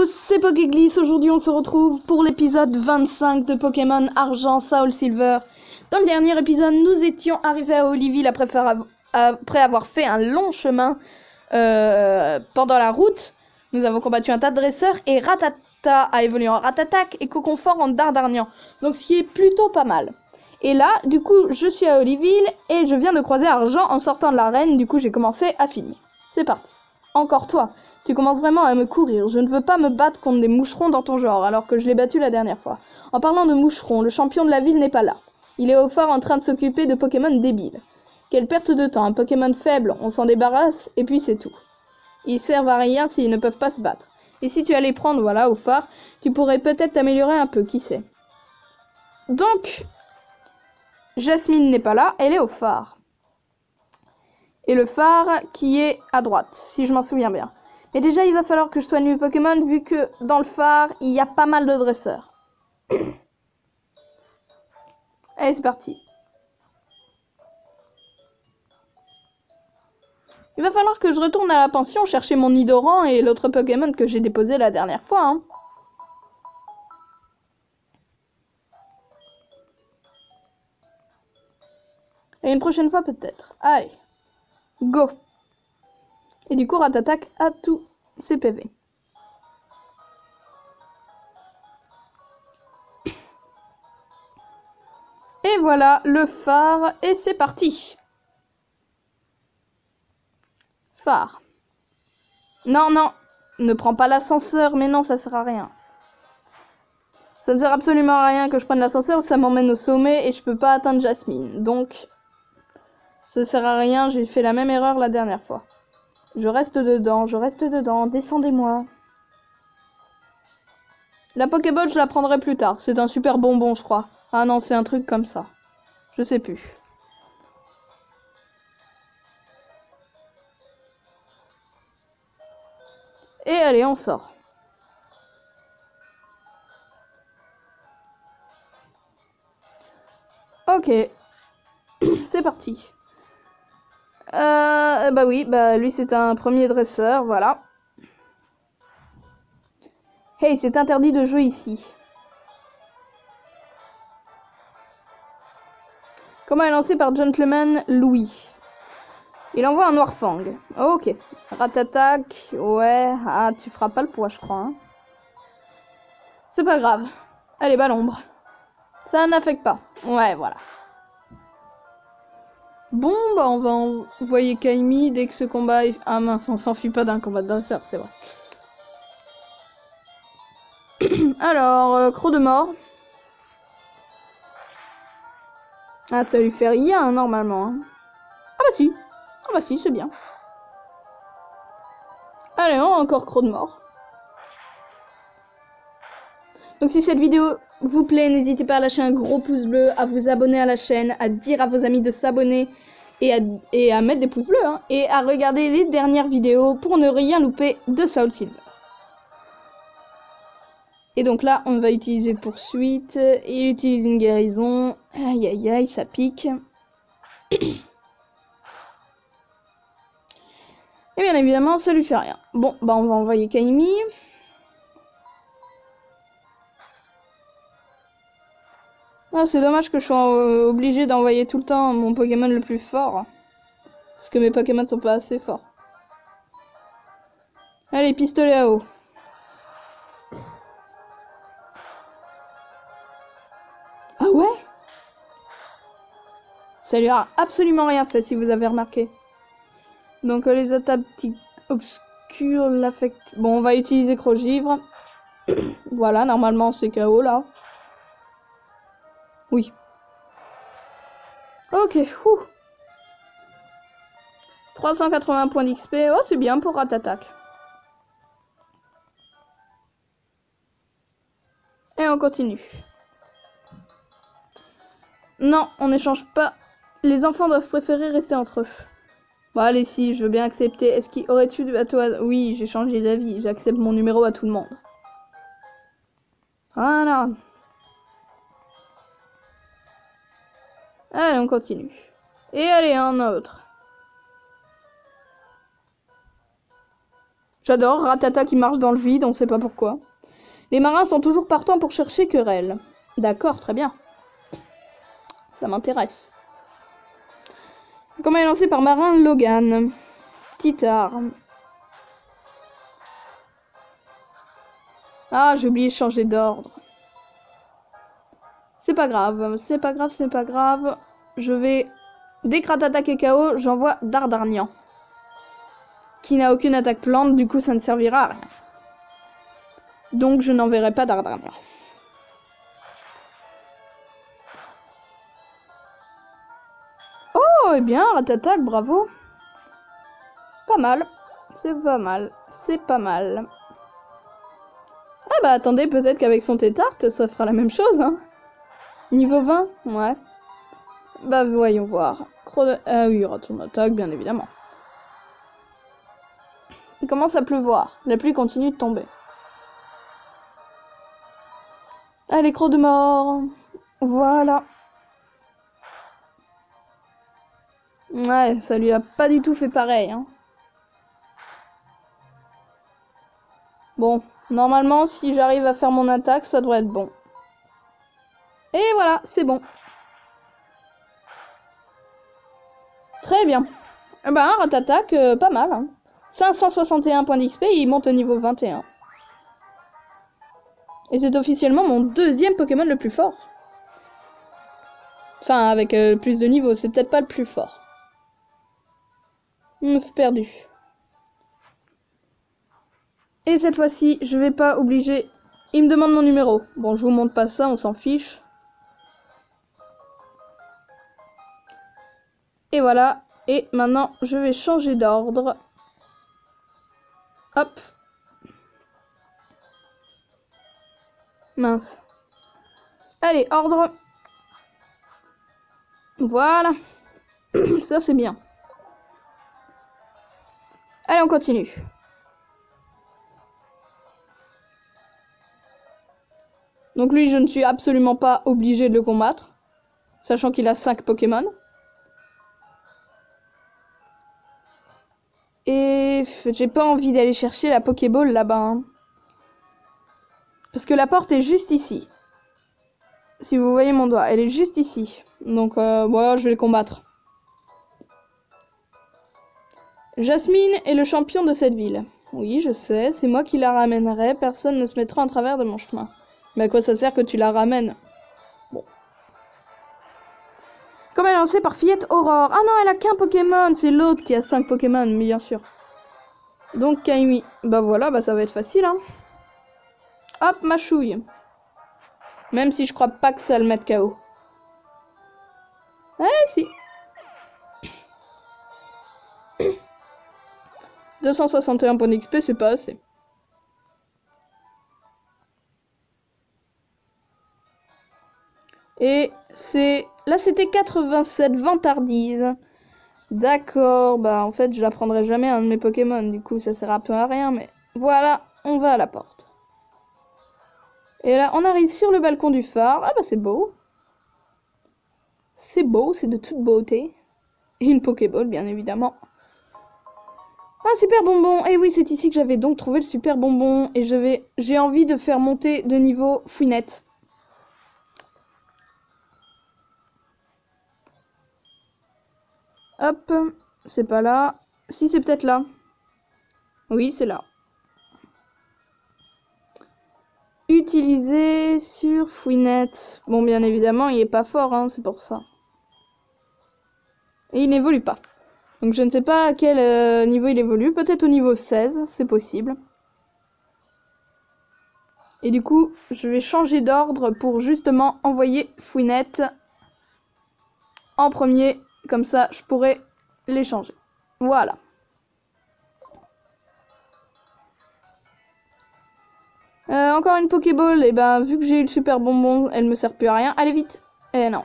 c'est Pokéglyphs. Aujourd'hui on se retrouve pour l'épisode 25 de Pokémon Argent Soul Silver. Dans le dernier épisode, nous étions arrivés à Oliville après avoir fait un long chemin pendant la route. Nous avons combattu un tas de dresseurs et Rattata a évolué en Rattatak et Coconfort en Dardarnian. Donc ce qui est plutôt pas mal. Et là, du coup, je suis à Oliville et je viens de croiser Argent en sortant de l'arène. Du coup, j'ai commencé à finir. C'est parti. Encore toi. Tu commences vraiment à me courir. Je ne veux pas me battre contre des moucherons dans ton genre, alors que je l'ai battu la dernière fois. En parlant de moucherons, le champion de la ville n'est pas là. Il est au phare en train de s'occuper de Pokémon débiles. Quelle perte de temps, un Pokémon faible, on s'en débarrasse, et puis c'est tout. Ils servent à rien s'ils ne peuvent pas se battre. Et si tu allais prendre, voilà, au phare, tu pourrais peut-être t'améliorer un peu, qui sait. Donc, Jasmine n'est pas là, elle est au phare. Et le phare qui est à droite, si je m'en souviens bien. Mais déjà, il va falloir que je soigne mes Pokémon, vu que dans le phare, il y a pas mal de dresseurs. Allez, c'est parti. Il va falloir que je retourne à la pension chercher mon Nidoran et l'autre Pokémon que j'ai déposé la dernière fois. Hein. Et une prochaine fois, peut-être. Allez. Go. Et du coup, Rattatak a tous ses PV. Et voilà le phare, et c'est parti. Phare. Non, non, ne prends pas l'ascenseur, mais non, ça sert à rien. Ça ne sert absolument à rien que je prenne l'ascenseur, ça m'emmène au sommet et je peux pas atteindre Jasmine. Donc, ça sert à rien, j'ai fait la même erreur la dernière fois. Je reste dedans, descendez-moi. La Pokéball, je la prendrai plus tard. C'est un super bonbon, je crois. Ah non, c'est un truc comme ça. Je sais plus. Et allez, on sort. Ok. C'est parti. Bah oui, bah lui c'est un premier dresseur, voilà. Hey, c'est interdit de jouer ici. Comment est lancé par Gentleman Louis. Il envoie un Noirfang. Ok. Rattatak, ouais. Ah, tu feras pas le poids, je crois. Hein. C'est pas grave. Allez, bas l'ombre. Ça n'affecte pas. Ouais, voilà. Bon, bah on va envoyer Kaimi dès que ce combat est... Ah mince, on s'enfuit pas d'un combat de dresseur, c'est vrai. Alors, croc de mort. Ah, ça lui fait rien, normalement. Hein. Ah bah si. Ah bah si, c'est bien. Allez, encore croc de mort. Donc si cette vidéo vous plaît, n'hésitez pas à lâcher un gros pouce bleu, à vous abonner à la chaîne, à dire à vos amis de s'abonner et à mettre des pouces bleus, hein, et à regarder les dernières vidéos pour ne rien louper de Soul Silver. Et donc là, on va utiliser poursuite, il utilise une guérison, aïe aïe aïe, ça pique. Et bien évidemment, ça lui fait rien. Bon, bah on va envoyer Kaimi. Ah, c'est dommage que je sois obligé d'envoyer tout le temps mon Pokémon le plus fort. Parce que mes Pokémon sont pas assez forts. Allez, pistolet à eau. Ah ouais? Ça lui a absolument rien fait si vous avez remarqué. Donc les attaques obscures l'affectent. Bon, on va utiliser Crogivre. Voilà, normalement c'est KO là. Oui. Ok, ouh. 380 points d'XP, oh c'est bien pour Rattatak. Et on continue. Non, on n'échange pas. Les enfants doivent préférer rester entre eux. Bon allez, si, je veux bien accepter. Est-ce qu'il aurait-tu à toi? Oui, j'ai changé d'avis. J'accepte mon numéro à tout le monde. Voilà. Allez, on continue. Et allez, un autre. J'adore Ratata qui marche dans le vide, on sait pas pourquoi. Les marins sont toujours partants pour chercher querelle. D'accord, très bien. Ça m'intéresse. Comment est lancé par marin Logan. Titard. Ah, j'ai oublié de changer d'ordre. C'est pas grave, c'est pas grave, c'est pas grave. Je vais... Dès que Ratata est KO, j'envoie Dardarnian. Qui n'a aucune attaque plante, du coup ça ne servira à rien. Donc je n'enverrai pas Dardarnian. Oh, eh bien, Ratata, bravo. Pas mal. C'est pas mal. C'est pas mal. Ah bah attendez, peut-être qu'avec son tétard, ça fera la même chose, hein. Niveau 20? Ouais. Bah voyons voir. Ah oui, il y aura ton attaque, bien évidemment. Il commence à pleuvoir. La pluie continue de tomber. Allez, croc de mort. Voilà. Ouais, ça lui a pas du tout fait pareil, hein. Bon, normalement, si j'arrive à faire mon attaque, ça devrait être bon. Et voilà, c'est bon. Très bien. Eh ben, Ratatak, pas mal. Hein. 561 points d'XP, il monte au niveau 21. Et c'est officiellement mon deuxième Pokémon le plus fort. Enfin, avec plus de niveaux, c'est peut-être pas le plus fort. Perdu. Et cette fois-ci, je vais pas obliger... Il me demande mon numéro. Bon, je vous montre pas ça, on s'en fiche. Et voilà. Et maintenant, je vais changer d'ordre. Hop. Mince. Allez, ordre. Voilà. Ça, c'est bien. Allez, on continue. Donc lui, je ne suis absolument pas obligée de le combattre. Sachant qu'il a 5 Pokémon. Et j'ai pas envie d'aller chercher la Pokéball là-bas. Hein. Parce que la porte est juste ici. Si vous voyez mon doigt, elle est juste ici. Donc, voilà, je vais le combattre. Jasmine est le champion de cette ville. Oui, je sais, c'est moi qui la ramènerai. Personne ne se mettra en travers de mon chemin. Mais à quoi ça sert que tu la ramènes? Bon. Comme elle est lancée par Fillette Aurore. Ah non, elle a qu'un Pokémon. C'est l'autre qui a 5 Pokémon, bien sûr. Donc, Kaimi. Bah voilà, bah ça va être facile, hein. Hop, ma chouille. Même si je crois pas que ça le mette KO. Eh si. 261 points d'XP, c'est pas assez. Et c'est... Là, c'était 87 vantardise. D'accord, bah en fait, je la prendrai jamais un de mes Pokémon. Du coup, ça sert un peu à rien, mais... Voilà, on va à la porte. Et là, on arrive sur le balcon du phare. Ah bah c'est beau. C'est beau, c'est de toute beauté. Et une Pokéball, bien évidemment. Un super bonbon. Et oui, c'est ici que j'avais donc trouvé le super bonbon. Et j'ai envie de faire monter de niveau Fouinette. Hop, c'est pas là. Si, c'est peut-être là. Oui, c'est là. Utiliser sur Fouinette. Bon, bien évidemment, il est pas fort, hein, c'est pour ça. Et il n'évolue pas. Donc je ne sais pas à quel niveau il évolue. Peut-être au niveau 16, c'est possible. Et du coup, je vais changer d'ordre pour justement envoyer Fouinette en premier. Comme ça, je pourrai les changer. Voilà. Encore une Pokéball. Et ben, vu que j'ai eu le super bonbon, elle me sert plus à rien. Allez, vite. Eh non.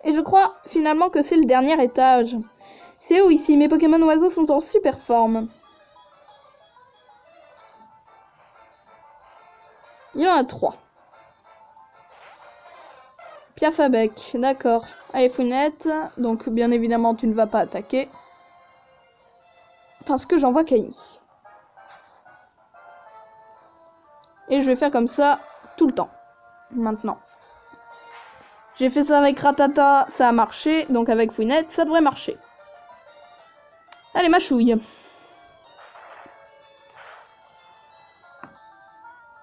Et je crois finalement que c'est le dernier étage. C'est où ici? Mes Pokémon oiseaux sont en super forme. Il y en a 3. Piafabec, d'accord. Allez, Fouinette. Donc, bien évidemment, tu ne vas pas attaquer. parce que j'envoie Kaimi. Et je vais faire comme ça tout le temps. Maintenant. J'ai fait ça avec Ratata, ça a marché. Donc avec Fouinette, ça devrait marcher. Allez, ma chouille.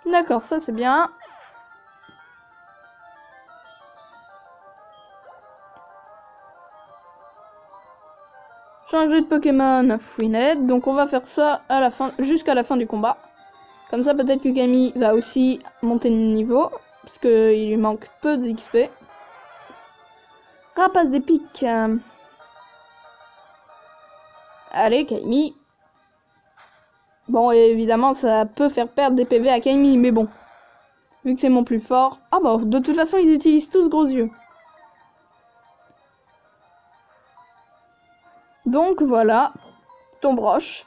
D'accord, ça c'est bien. Changer de Pokémon Fouinette. Donc on va faire ça à la fin, jusqu'à la fin du combat. Comme ça peut-être que Camille va aussi monter de niveau. Parce qu'il lui manque peu d'XP. Rapace des pics. Allez, Camille. Bon, évidemment, ça peut faire perdre des PV à Camille, mais bon. Vu que c'est mon plus fort. Ah bah, de toute façon, ils utilisent tous gros yeux. Donc voilà, ton broche.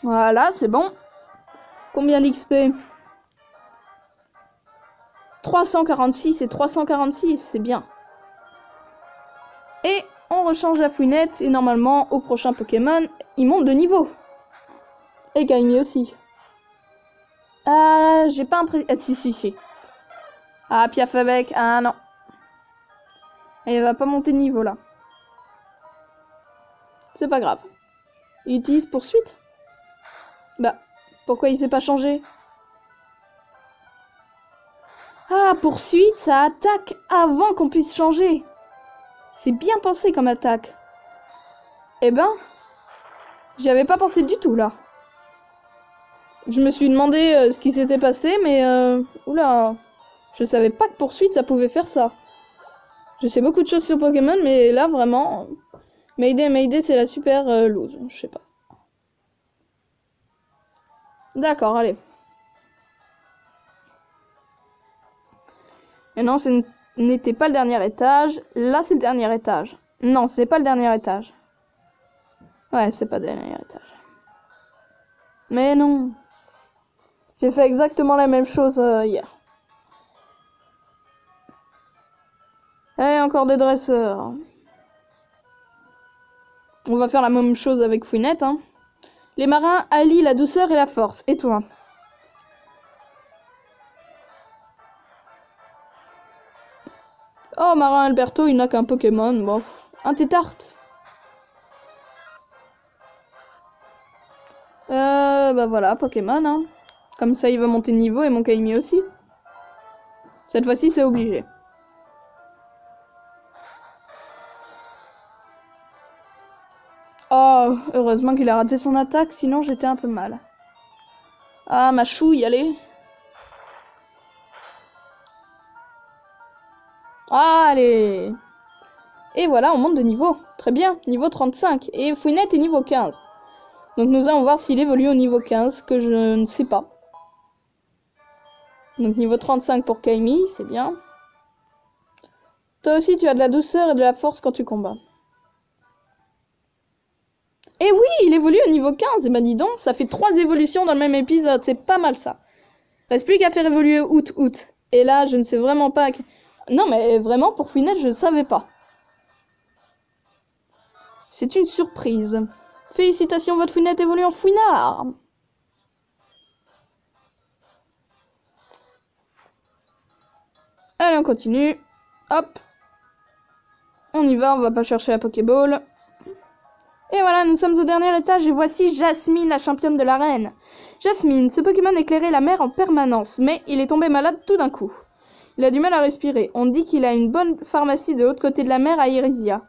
Voilà, c'est bon. Combien d'XP? 346 et 346, c'est bien. Et on rechange la Fouinette et normalement au prochain Pokémon, il monte de niveau. Et Kaimi aussi. Ah, j'ai pas l'impression... Ah, si. Ah, Piaf avec... Ah, non. Il va pas monter de niveau, là. C'est pas grave. Il utilise poursuite? Bah, pourquoi il s'est pas changé? Ah, poursuite, ça attaque avant qu'on puisse changer. C'est bien pensé comme attaque. Eh ben, j'y avais pas pensé du tout, là. Je me suis demandé ce qui s'était passé, mais... Oula... Je savais pas que poursuite ça pouvait faire ça. Je sais beaucoup de choses sur Pokémon, mais là vraiment... Mayday, c'est la super loose. Je sais pas. D'accord, allez. Et non, ce n'était pas le dernier étage. Là, c'est le dernier étage. Non, c'est pas le dernier étage. Ouais, c'est pas le dernier étage. Mais non. J'ai fait exactement la même chose hier. Et encore des dresseurs. On va faire la même chose avec Fouinette. Hein. Les marins allient la douceur et la force. Et toi? Oh, marin Alberto, il n'a qu'un Pokémon. Bon, un tétarte. Bah voilà, Pokémon. Hein. Comme ça, il va monter de niveau et mon Kaimi aussi. Cette fois-ci, c'est obligé. Oh, heureusement qu'il a raté son attaque, sinon j'étais un peu mal. Ah, ma chouille, allez. Allez. Et voilà, on monte de niveau. Très bien, niveau 35. Et Fouinette est niveau 15. Donc nous allons voir s'il évolue au niveau 15, que je ne sais pas. Donc niveau 35 pour Kaimi, c'est bien. Toi aussi, tu as de la douceur et de la force quand tu combats. Et oui, il évolue au niveau 15. Et ben dis donc, ça fait 3 évolutions dans le même épisode. C'est pas mal ça. Reste plus qu'à faire évoluer Out. Et là, je ne sais vraiment pas... Non, mais vraiment, pour Fouinette, je ne savais pas. C'est une surprise. Félicitations, votre Fouinette évolue en Fouinard. Allez, on continue. Hop. On y va, on va pas chercher la Pokéball. Et voilà, nous sommes au dernier étage et voici Jasmine, la championne de l'arène. Jasmine, ce Pokémon éclairait la mer en permanence, mais il est tombé malade tout d'un coup. Il a du mal à respirer. On dit qu'il a une bonne pharmacie de l'autre côté de la mer à Irisia.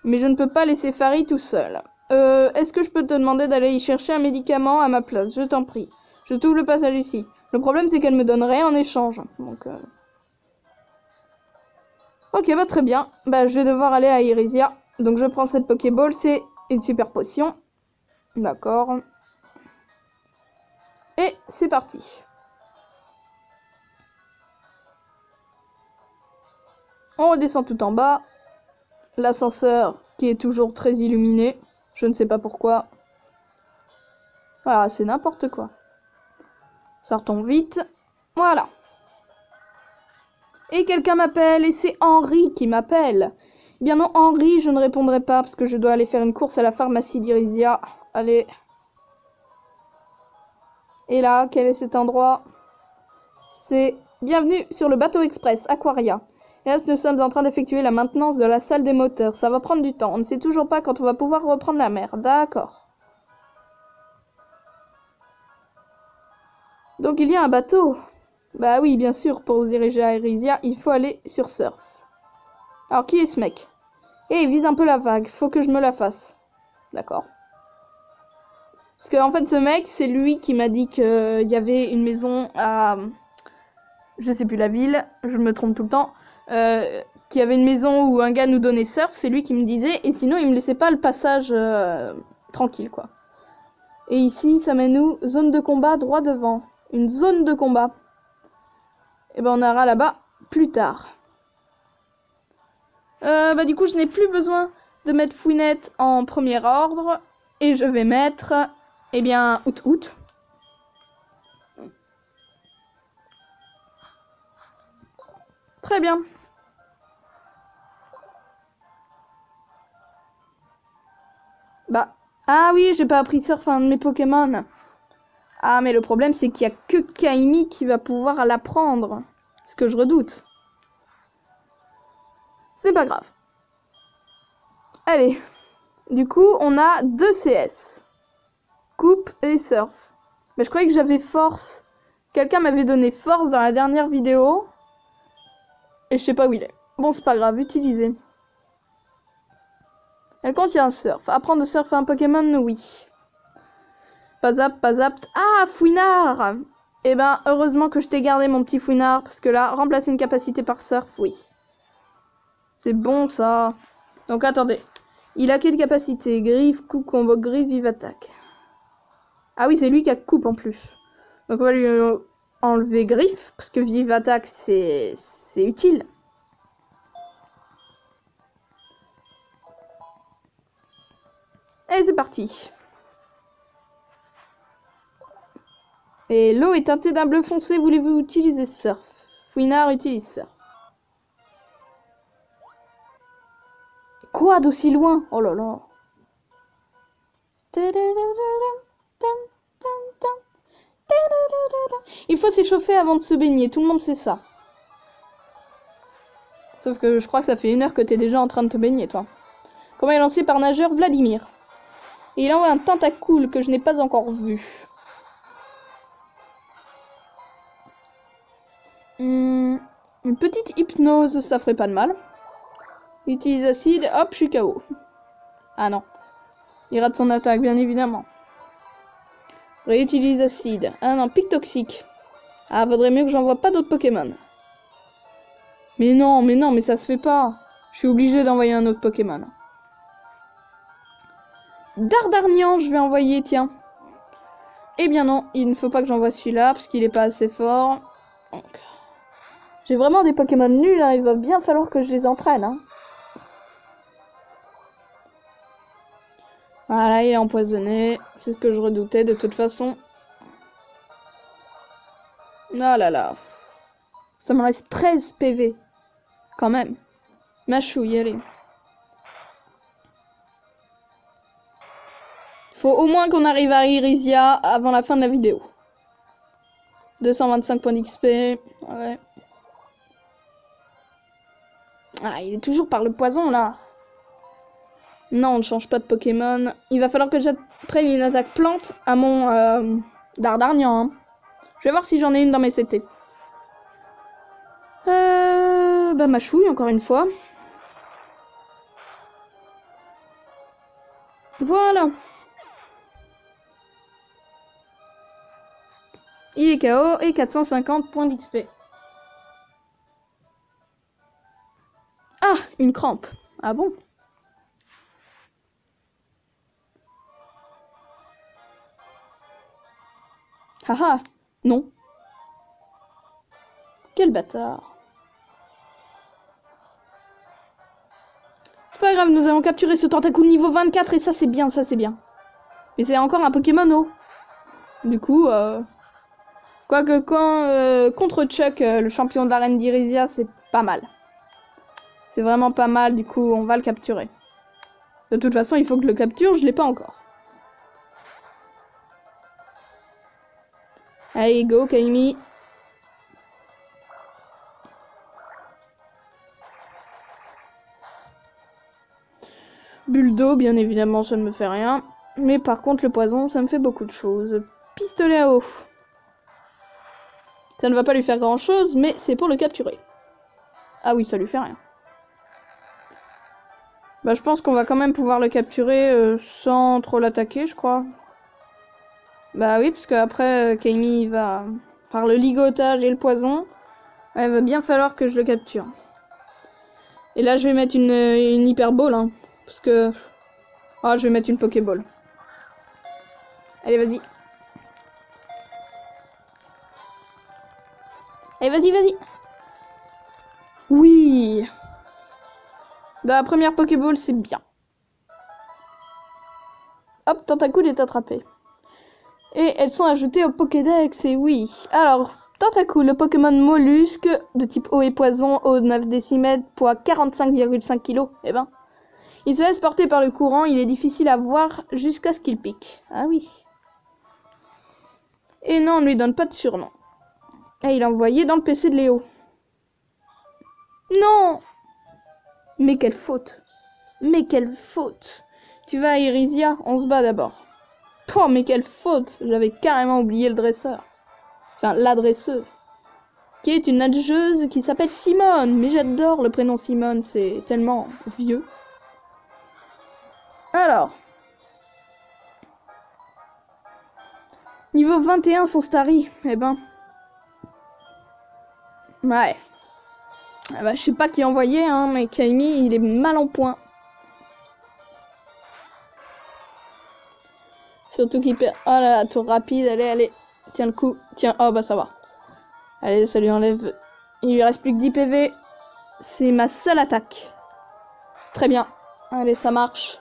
Mais je ne peux pas laisser Fari tout seul. Est-ce que je peux te demander d'aller y chercher un médicament à ma place? Je t'en prie. Je t'ouvre le passage ici. Le problème, c'est qu'elle me donne rien en échange. Donc, ok, bah très bien. Bah, je vais devoir aller à Irisia. Donc, je prends cette Pokéball. C'est une super potion. D'accord. Et c'est parti. On redescend tout en bas. L'ascenseur qui est toujours très illuminé. Je ne sais pas pourquoi. Voilà, c'est n'importe quoi. Ça retombe vite. Voilà. Et quelqu'un m'appelle, et c'est Henri qui m'appelle. Eh bien non, Henri, je ne répondrai pas, parce que je dois aller faire une course à la pharmacie d'Irisia. Allez. Et là, quel est cet endroit? C'est bienvenue sur le bateau express Aquaria. Hélas, nous sommes en train d'effectuer la maintenance de la salle des moteurs. Ça va prendre du temps. On ne sait toujours pas quand on va pouvoir reprendre la mer. D'accord. Donc il y a un bateau. Bah oui, bien sûr, pour se diriger à Irisia, il faut aller sur surf. Alors qui est ce mec? Eh, il vise un peu la vague. Faut que je me la fasse. D'accord. Parce que en fait, ce mec, c'est lui qui m'a dit qu'il y avait une maison à... Je sais plus la ville, je me trompe tout le temps. Qu'il y avait une maison où un gars nous donnait surf, c'est lui qui me disait. Et sinon, il me laissait pas le passage tranquille, quoi. Et ici, ça mène où? Zone de combat droit devant. Une zone de combat. Et ben, on ira là-bas plus tard. Bah du coup, je n'ai plus besoin de mettre Fouinette en premier ordre. Et je vais mettre... Eh bien, Out. Très bien. Bah, ah oui, j'ai pas appris surf à un de mes Pokémon. Ah, mais le problème, c'est qu'il y a que Kaimi qui va pouvoir l'apprendre. Ce que je redoute. C'est pas grave. Allez. Du coup, on a 2 CS. Coupe et surf. Mais je croyais que j'avais force. Quelqu'un m'avait donné force dans la dernière vidéo. Et je sais pas où il est. Bon, c'est pas grave, utiliser. Elle contient un surf. Apprendre à surfer un Pokémon, oui. Pas apte. Ah, Fouinard! Eh ben, heureusement que je t'ai gardé mon petit Fouinard. Parce que là, remplacer une capacité par surf, oui. C'est bon, ça. Donc, attendez. Il a quelle capacité? Griffe, coupe, combo, griffe, vive, attaque. Ah oui, c'est lui qui a coupe en plus. Donc, on va lui enlever griffe. Parce que vive, attaque, c'est utile. Et c'est parti. Et l'eau est teintée d'un bleu foncé. Voulez-vous utiliser surf? Fouinard utilise surf. Quoi d'aussi loin? Oh là là. Il faut s'échauffer avant de se baigner. Tout le monde sait ça. Sauf que je crois que ça fait 1 heure que t'es déjà en train de te baigner, toi. Comment est lancé par nageur Vladimir. Et il envoie un tentacule que je n'ai pas encore vu. Une petite hypnose, ça ferait pas de mal. Utilise acide, hop, je suis KO. Ah non. Il rate son attaque, bien évidemment. Réutilise acide. Ah non, pic toxique. Ah, vaudrait mieux que j'envoie pas d'autres Pokémon. Mais non, mais ça se fait pas. Je suis obligée d'envoyer un autre Pokémon. Dardarnian, je vais envoyer, tiens. Eh bien non, il ne faut pas que j'envoie celui-là, parce qu'il est pas assez fort. J'ai vraiment des Pokémon nuls, hein. Il va bien falloir que je les entraîne, hein. Voilà, il est empoisonné. C'est ce que je redoutais, de toute façon. Oh là là. Ça m'enlève 13 PV. Quand même. Machouille, allez. Faut au moins qu'on arrive à Irisia avant la fin de la vidéo. 225 points d'XP. Ouais. Ah, il est toujours par le poison, là. Non, on ne change pas de Pokémon. Il va falloir que j'apprenne une attaque plante à mon Dardarnian. Hein. Je vais voir si j'en ai une dans mes CT. Bah, Machouille, encore une fois. Voilà. Il est KO et 450 points d'XP. Ah, une crampe. Ah bon? Haha, non. Quel bâtard. C'est pas grave, nous avons capturé ce tentacule niveau 24 et ça c'est bien, ça c'est bien. Mais c'est encore un Pokémon eau. Du coup, quoi Quoique quand contre Chuck, le champion de l'arène d'Irisia, c'est pas mal. C'est vraiment pas mal, du coup on va le capturer. De toute façon, il faut que je le capture, je l'ai pas encore. Allez, go Kaimi. Bulle d'eau, bien évidemment, ça ne me fait rien. Mais par contre, le poison, ça me fait beaucoup de choses. Pistolet à eau. Ça ne va pas lui faire grand chose, mais c'est pour le capturer. Ah oui, ça lui fait rien. Bah, je pense qu'on va quand même pouvoir le capturer sans trop l'attaquer, je crois. Bah oui, parce qu'après, Kaimi va... Par le ligotage et le poison, il va bien falloir que je le capture. Et là, je vais mettre une hyperball, hein. Parce que... Ah, je vais mettre une Pokéball. Allez, vas-y. Allez, vas-y, vas-y. Oui. Dans la première Pokéball, c'est bien. Hop, Tentacool est attrapé. Et elles sont ajoutées au Pokédex, et oui. Alors, Tentacool, le Pokémon mollusque de type eau et poison, eau 9 décimètres, poids 45,5 kg. Eh ben... Il se laisse porter par le courant, il est difficile à voir jusqu'à ce qu'il pique. Ah oui. Et non, on ne lui donne pas de surnom. Et il est envoyé dans le PC de Léo. Non! Mais quelle faute! Mais quelle faute! Tu vas à Irisia, on se bat d'abord. Oh, mais quelle faute! J'avais carrément oublié le dresseur. Enfin, la dresseuse. Qui est une nageuse qui s'appelle Simone. Mais j'adore le prénom Simone, c'est tellement vieux. Alors, niveau 21 son Starry, eh ben, ouais, ah bah, je sais pas qui a envoyé, hein, mais Kaimi, il est mal en point. Surtout qu'il perd, oh là là, tour rapide, allez, allez, tiens le coup, tiens, oh bah ça va. Allez, ça lui enlève, il lui reste plus que 10 PV, c'est ma seule attaque. Très bien, allez, ça marche.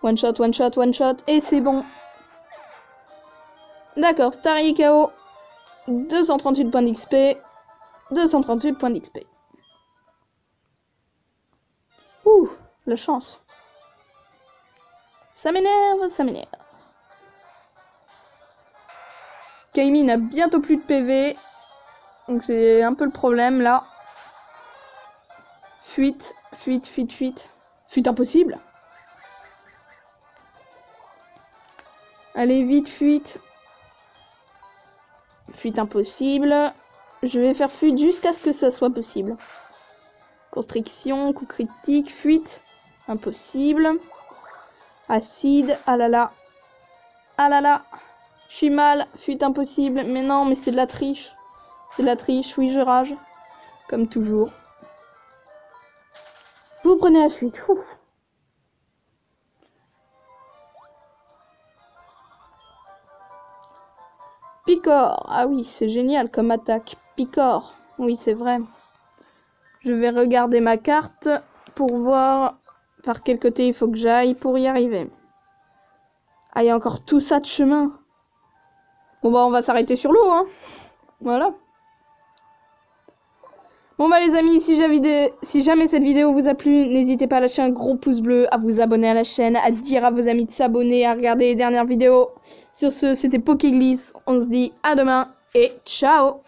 One shot, one shot, one shot, et c'est bon. D'accord, Starry KO. 238 points d'XP. 238 points d'XP. Ouh, la chance. Ça m'énerve, ça m'énerve. Kaimi n'a bientôt plus de PV. Donc c'est un peu le problème là. Fuite, fuite, fuite, fuite. Fuite impossible. Allez, vite, fuite. Fuite impossible. Je vais faire fuite jusqu'à ce que ça soit possible. Constriction, coup critique, fuite. Impossible. Acide, ah là là. Ah là là. Je suis mal, fuite impossible. Mais non, mais c'est de la triche. C'est de la triche, oui, je rage. Comme toujours. Vous prenez la fuite. Ouh. Picor, ah oui, c'est génial comme attaque. Picor, oui, c'est vrai. Je vais regarder ma carte pour voir par quel côté il faut que j'aille pour y arriver. Ah, il y a encore tout ça de chemin. Bon, bah, on va s'arrêter sur l'eau, hein. Voilà. Bon, bah, les amis, si jamais cette vidéo vous a plu, n'hésitez pas à lâcher un gros pouce bleu, à vous abonner à la chaîne, à dire à vos amis de s'abonner, à regarder les dernières vidéos. Sur ce, c'était Pokéglisse. On se dit à demain et ciao!